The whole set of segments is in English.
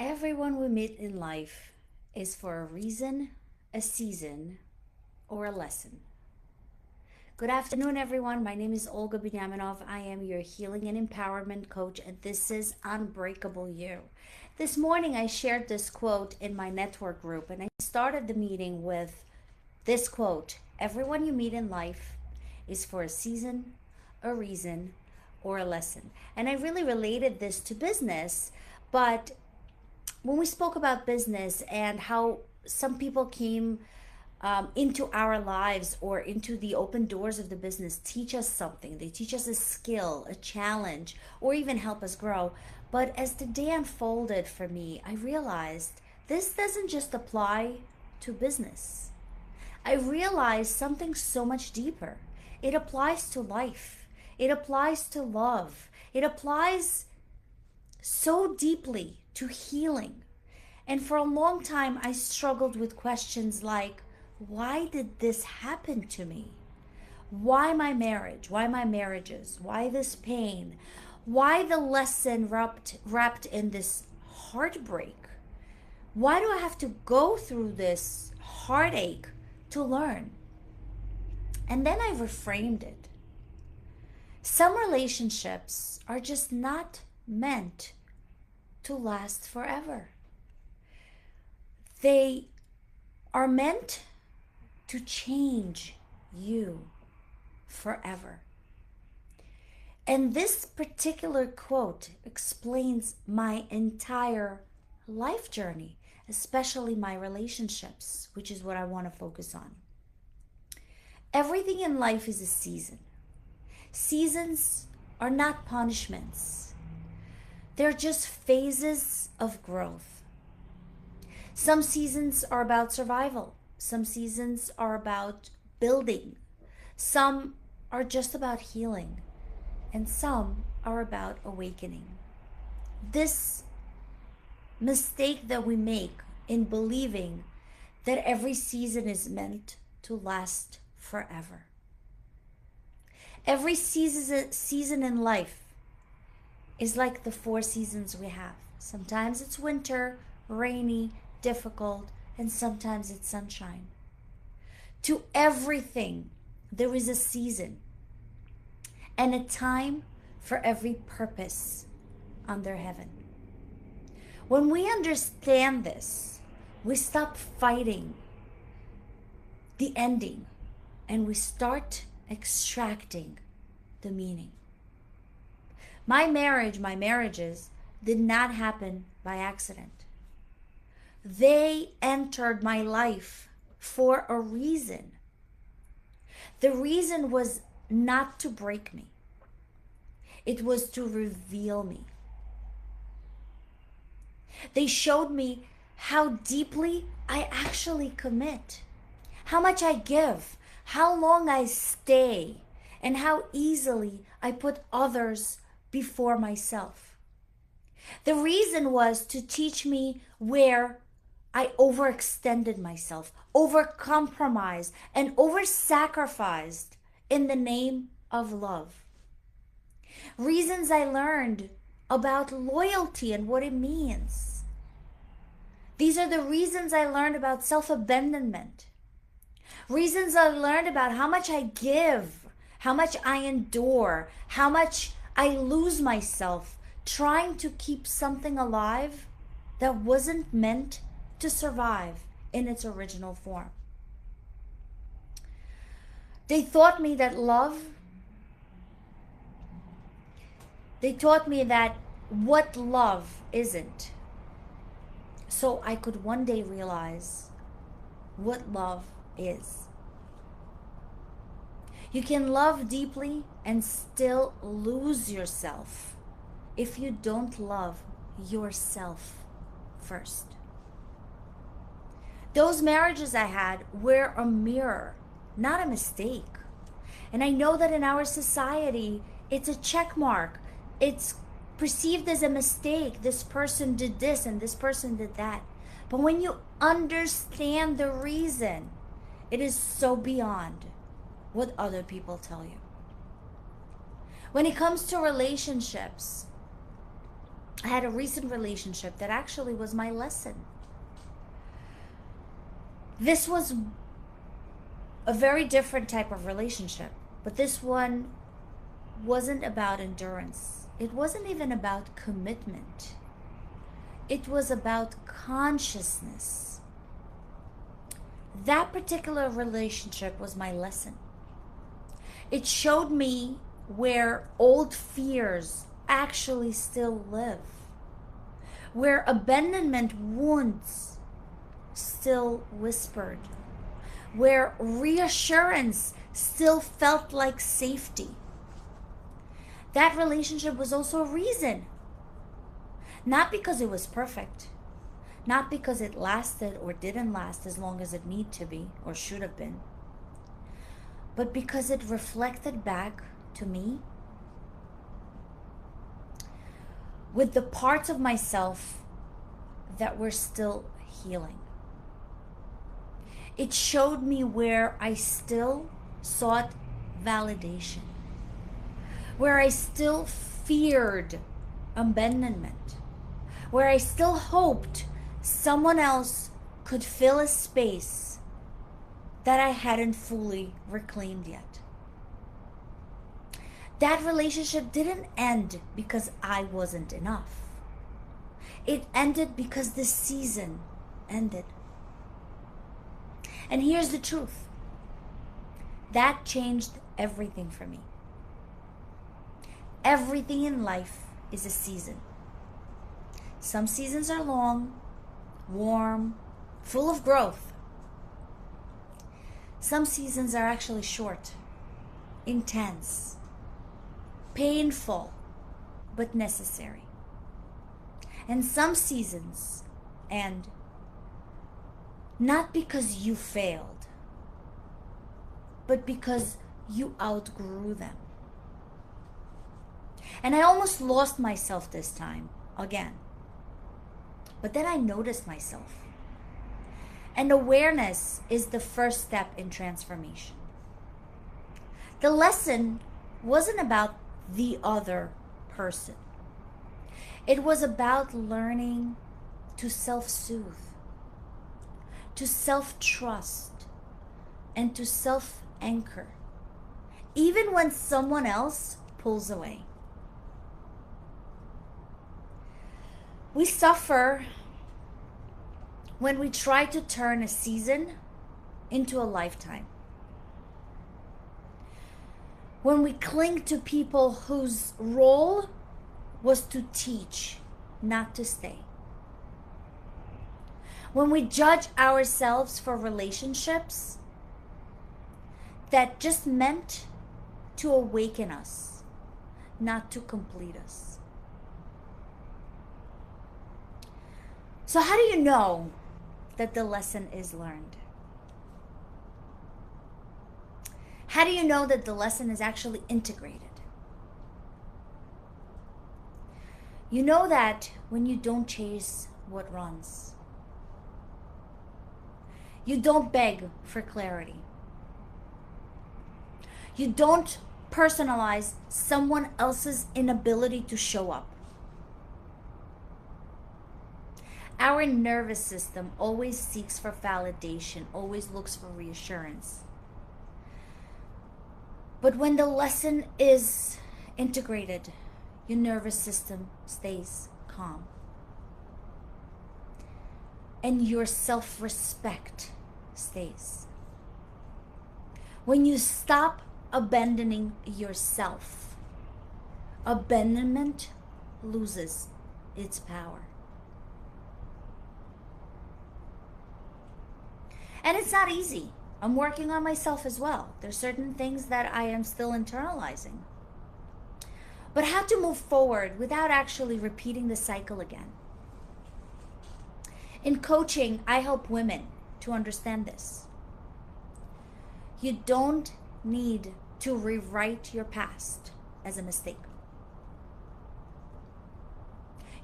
Everyone we meet in life is for a reason, a season, or a lesson. Good afternoon, everyone. My name is Olga Binyaminov. I am your healing and empowerment coach, and this is Unbreakable-You. This morning, I shared this quote in my network group, and I started the meeting with this quote: everyone you meet in life is for a season, a reason, or a lesson. And I really related this to business, but when we spoke about business and how some people came into our lives or into the open doors of the business, teach us something. They teach us a skill, a challenge, or even help us grow. But as the day unfolded for me, I realized this doesn't just apply to business. I realized something so much deeper. It applies to life. It applies to love. It applies so deeply to healing. And for a long time, I struggled with questions like, why did this happen to me? Why my marriage? Why my marriages? Why this pain? Why the lesson wrapped in this heartbreak? Why do I have to go through this heartache to learn? And then I reframed it. Some relationships are just not meant to last forever. They are meant to change you forever. And this particular quote explains my entire life journey, especially my relationships, which is what I want to focus on. Everything in life is a season. Seasons are not punishments. They're just phases of growth. Some seasons are about survival. Some seasons are about building. Some are just about healing. And some are about awakening. This mistake that we make in believing that every season is meant to last forever. Every season in life is like the four seasons we have. Sometimes it's winter, rainy, difficult, and sometimes it's sunshine. To everything, there is a season and a time for every purpose under heaven. When we understand this, we stop fighting the ending and we start extracting the meaning. My marriages did not happen by accident. They entered my life for a reason. The reason was not to break me. It was to reveal me. They showed me how deeply I actually commit, how much I give, how long I stay, and how easily I put others before myself. The reason was to teach me where I overextended myself, overcompromised, and oversacrificed in the name of love. Reasons I learned about loyalty and what it means. These are the reasons I learned about self-abandonment. Reasons I learned about how much I give, how much I endure, how much I lose myself trying to keep something alive that wasn't meant to survive in its original form. They taught me that what love isn't, so I could one day realize what love is. You can love deeply and still lose yourself if you don't love yourself first. Those marriages I had were a mirror, not a mistake. And I know that in our society, it's a check mark. It's perceived as a mistake. This person did this and this person did that. But when you understand the reason, it is so beyond what other people tell you. When it comes to relationships, I had a recent relationship that actually was my lesson. This was a very different type of relationship, but this one wasn't about endurance. It wasn't even about commitment. It was about consciousness. That particular relationship was my lesson. It showed me where old fears actually still live, where abandonment wounds still whispered, where reassurance still felt like safety. That relationship was also a reason. Not because it was perfect, not because it lasted or didn't last as long as it needed to be or should have been, but because it reflected back to me with the parts of myself that were still healing. It showed me where I still sought validation, where I still feared abandonment, where I still hoped someone else could fill a space that I hadn't fully reclaimed yet. That relationship didn't end because I wasn't enough. It ended because the season ended. And here's the truth. That changed everything for me. Everything in life is a season. Some seasons are long, warm, full of growth. Some seasons are actually short, intense, painful, but necessary. And some seasons end not because you failed, but because you outgrew them. And I almost lost myself this time again. But then I noticed myself. And awareness is the first step in transformation. The lesson wasn't about the other person. It was about learning to self-soothe, to self-trust, and to self-anchor, even when someone else pulls away. We suffer when we try to turn a season into a lifetime. When we cling to people whose role was to teach, not to stay. When we judge ourselves for relationships that just meant to awaken us, not to complete us. So how do you know that the lesson is learned? How do you know that the lesson is actually integrated? You know that when you don't chase what runs. You don't beg for clarity. You don't personalize someone else's inability to show up. Our nervous system always seeks for validation, always looks for reassurance. But when the lesson is integrated, your nervous system stays calm. And your self-respect stays. When you stop abandoning yourself, abandonment loses its power. And it's not easy. I'm working on myself as well. There's certain things that I am still internalizing. But how to move forward without actually repeating the cycle again? In coaching, I help women to understand this. You don't need to rewrite your past as a mistake.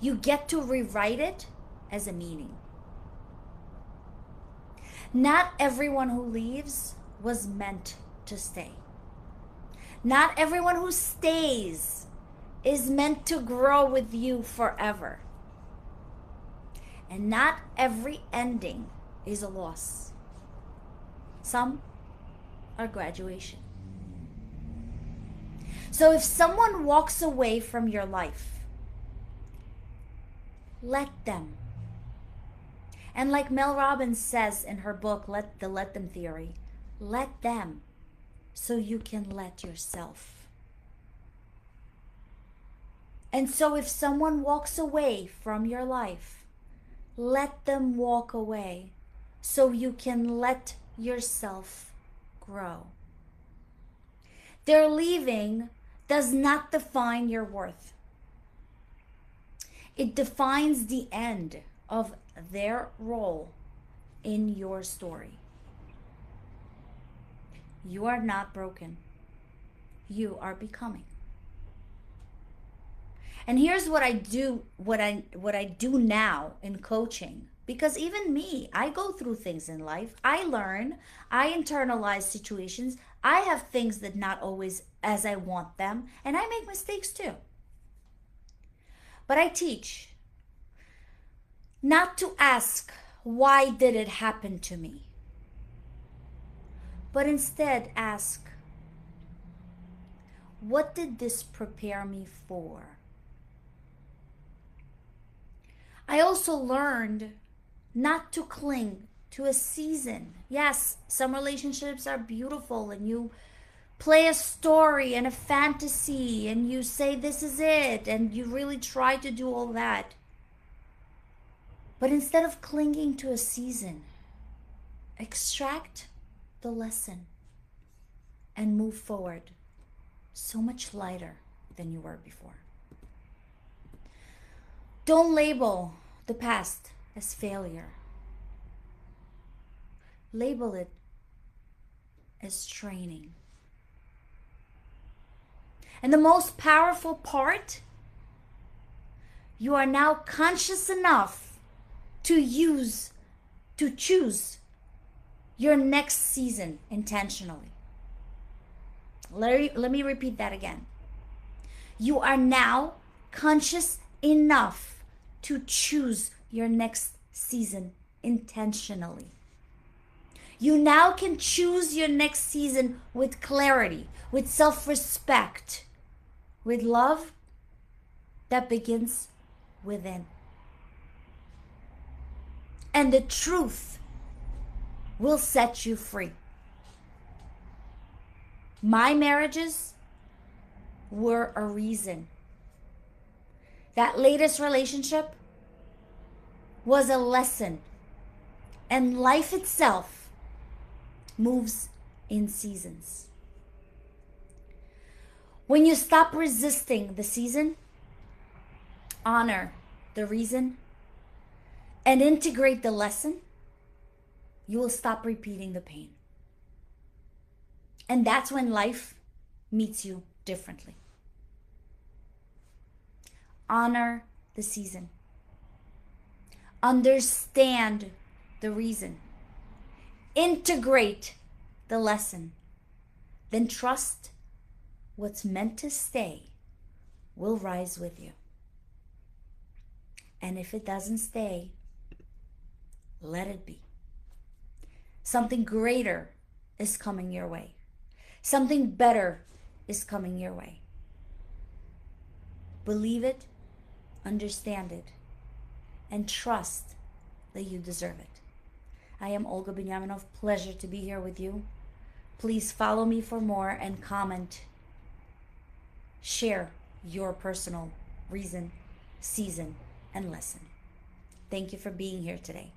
You get to rewrite it as a meaning. Not everyone who leaves was meant to stay. Not everyone who stays is meant to grow with you forever. And not every ending is a loss. Some are graduation. So if someone walks away from your life, let them. And like Mel Robbins says in her book, Let Them Theory, let them so you can let yourself. And so if someone walks away from your life, let them walk away so you can let yourself grow. Their leaving does not define your worth. It defines the end of their role in your story. You are not broken. You are becoming. And here's what I do, what I do now in coaching. Because even me, I go through things in life. I learn, I internalize situations. I have things that not always as I want them, and I make mistakes too. But I teach not to ask, why did it happen to me? But instead ask, what did this prepare me for? I also learned not to cling to a season. Yes, some relationships are beautiful and you play a story and a fantasy and you say this is it and you really try to do all that. But instead of clinging to a season, extract the lesson and move forward so much lighter than you were before. Don't label the past as failure. Label it as training. And the most powerful part, you are now conscious enough to choose your next season intentionally. Let me repeat that again. You are now conscious enough to choose your next season intentionally. You now can choose your next season with clarity, with self-respect, with love that begins within. And the truth will set you free. My marriages were a reason. That latest relationship was a lesson. And life itself moves in seasons. When you stop resisting the season, honor the reason, and integrate the lesson, you will stop repeating the pain. And that's when life meets you differently. Honor the season. Understand the reason. Integrate the lesson. Then trust what's meant to stay will rise with you. And if it doesn't stay, let it be. Something greater is coming your way. Something better is coming your way. Believe it, understand it, and trust that you deserve it. I am Olga Benyaminov. Pleasure to be here with you. Please follow me for more and comment. Share your personal reason, season, and lesson. Thank you for being here today.